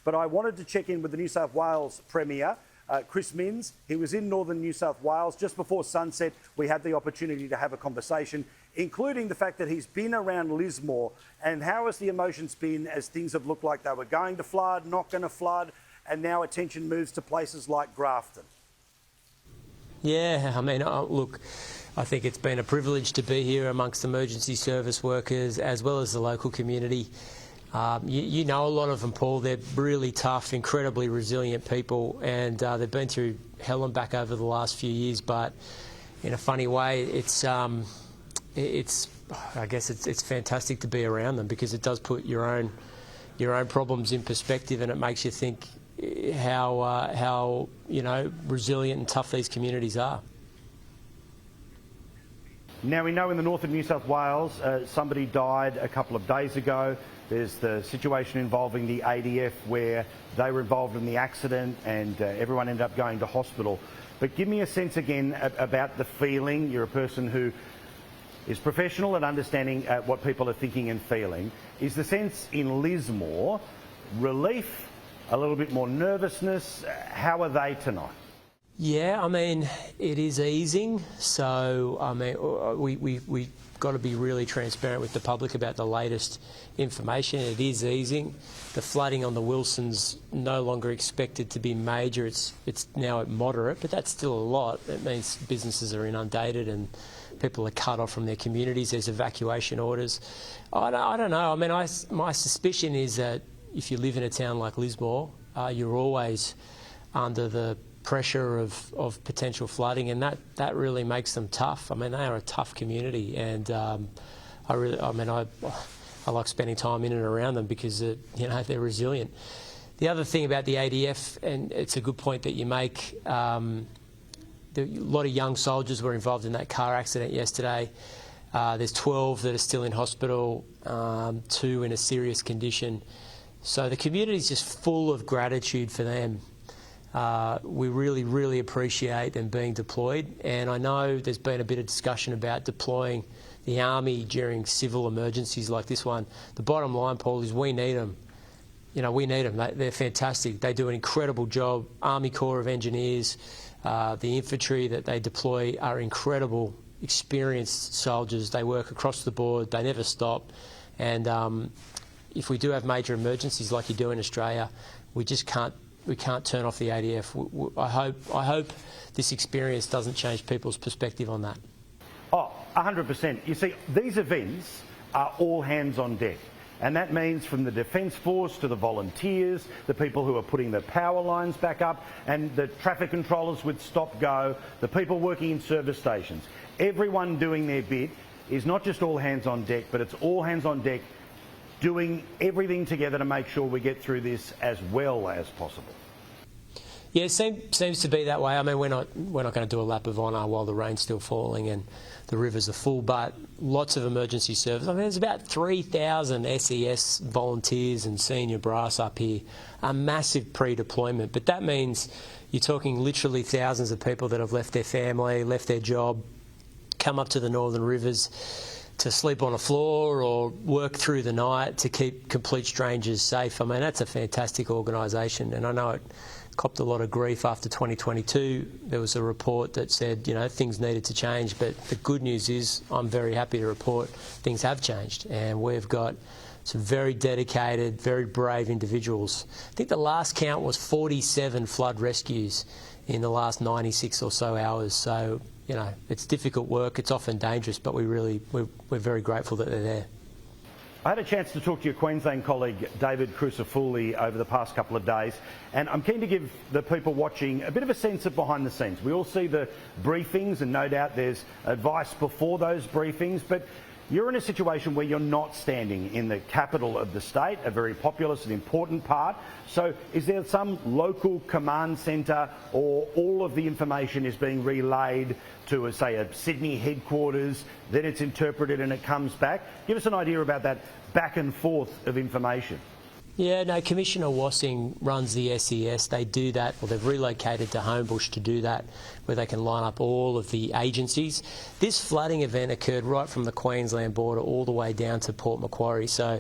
But I wanted to check in with the New South Wales Premier, Chris Minns. He was in northern New South Wales. Just before sunset, we had the opportunity to have a conversation, including the fact that he's been around Lismore. And how has the emotions been as things have looked like they were going to flood, not going to flood, and now attention moves to places like Grafton? Yeah, I mean, look, I think it's been a privilege to be here amongst emergency service workers as well as the local community. You know a lot of them, Paul. They're really tough, incredibly resilient people, and they've been through hell and back over the last few years. But in a funny way, it's I guess it's fantastic to be around them, because it does put your own problems in perspective, and it makes you think how resilient and tough these communities are. Now, we know in the north of New South Wales, somebody died a couple of days ago. There's the situation involving the ADF where they were involved in the accident and everyone ended up going to hospital. But give me a sense again about the feeling. You're a person who is professional and understanding what people are thinking and feeling. Is the sense in Lismore relief, a little bit more nervousness? How are they tonight? Yeah, I mean, it is easing. So, I mean, we got to be really transparent with the public about the latest information. It is easing. The flooding on the Wilson's no longer expected to be major. It's now at moderate, but that's still a lot. It means businesses are inundated and people are cut off from their communities. There's evacuation orders. I don't know. I mean, my suspicion is that if you live in a town like Lismore, you're always under the pressure of potential flooding, and that really makes them tough. I mean, they are a tough community, and I like spending time in and around them because they're resilient. The other thing about the ADF, and it's a good point that you make, a lot of young soldiers were involved in that car accident yesterday. There's 12 that are still in hospital, 2 in a serious condition. So the community is just full of gratitude for them. We really, really appreciate them being deployed, and I know there's been a bit of discussion about deploying the Army during civil emergencies like this one. The bottom line, Paul, is we need them. We need them. They're fantastic. They do an incredible job. Army Corps of Engineers, the infantry that they deploy are incredible, experienced soldiers. They work across the board. They never stop. And if we do have major emergencies like you do in Australia, we can't turn off the ADF. I hope this experience doesn't change people's perspective on that. Oh, 100%. You see, these events are all hands on deck. And that means from the Defence Force to the volunteers, the people who are putting the power lines back up, and the traffic controllers with stop-go, the people working in service stations. Everyone doing their bit is not just all hands on deck, but it's all hands on deck doing everything together to make sure we get through this as well as possible. Yeah, it seems to be that way. I mean, we're not going to do a lap of honour while the rain's still falling and the rivers are full, but lots of emergency service. I mean, there's about 3,000 SES volunteers and senior brass up here. A massive pre-deployment, but that means you're talking literally thousands of people that have left their family, left their job, come up to the northern rivers to sleep on a floor or work through the night to keep complete strangers safe. I mean, that's a fantastic organisation, and I know it copped a lot of grief after 2022. There was a report that said, things needed to change, but the good news is I'm very happy to report things have changed, and we've got some very dedicated, very brave individuals. I think the last count was 47 flood rescues in the last 96 or so hours. So, it's difficult work, it's often dangerous, but we're very grateful that they're there. I had a chance to talk to your Queensland colleague David Crucifulli over the past couple of days, and I'm keen to give the people watching a bit of a sense of behind the scenes. We all see the briefings, and no doubt there's advice before those briefings, but you're in a situation where you're not standing in the capital of the state, a very populous and important part. So is there some local command centre, or all of the information is being relayed to, say, a Sydney headquarters, then it's interpreted and it comes back? Give us an idea about that back and forth of information. Yeah, no, Commissioner Wassing runs the SES. They do that, or they've relocated to Homebush to do that, where they can line up all of the agencies. This flooding event occurred right from the Queensland border all the way down to Port Macquarie. So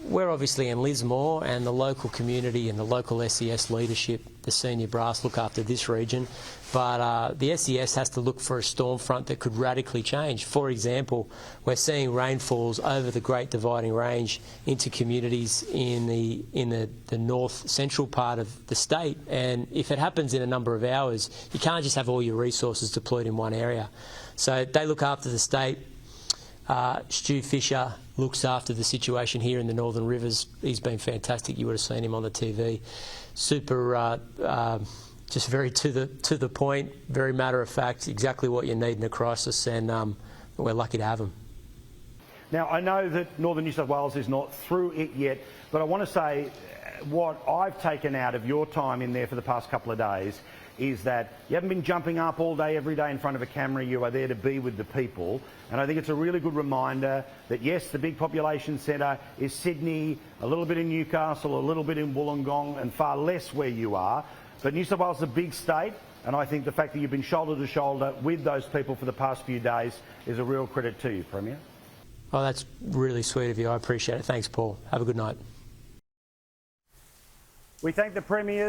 we're obviously in Lismore, and the local community and the local SES leadership, the senior brass, look after this region. But the SES has to look for a storm front that could radically change. For example, we're seeing rainfalls over the Great Dividing Range into communities in the north central part of the state, and if it happens in a number of hours, you can't just have all your resources deployed in one area. So they look after the state. Stu Fisher looks after the situation here in the Northern Rivers. He's been fantastic. You would have seen him on the TV. Super, just very to the point, very matter of fact, exactly what you need in a crisis, and we're lucky to have him. Now, I know that Northern New South Wales is not through it yet, but I want to say what I've taken out of your time in there for the past couple of days is that you haven't been jumping up all day, every day in front of a camera. You are there to be with the people. And I think it's a really good reminder that, yes, the big population centre is Sydney, a little bit in Newcastle, a little bit in Wollongong, and far less where you are. But New South Wales is a big state, and I think the fact that you've been shoulder to shoulder with those people for the past few days is a real credit to you, Premier. Oh, that's really sweet of you. I appreciate it. Thanks, Paul. Have a good night. We thank the Premier.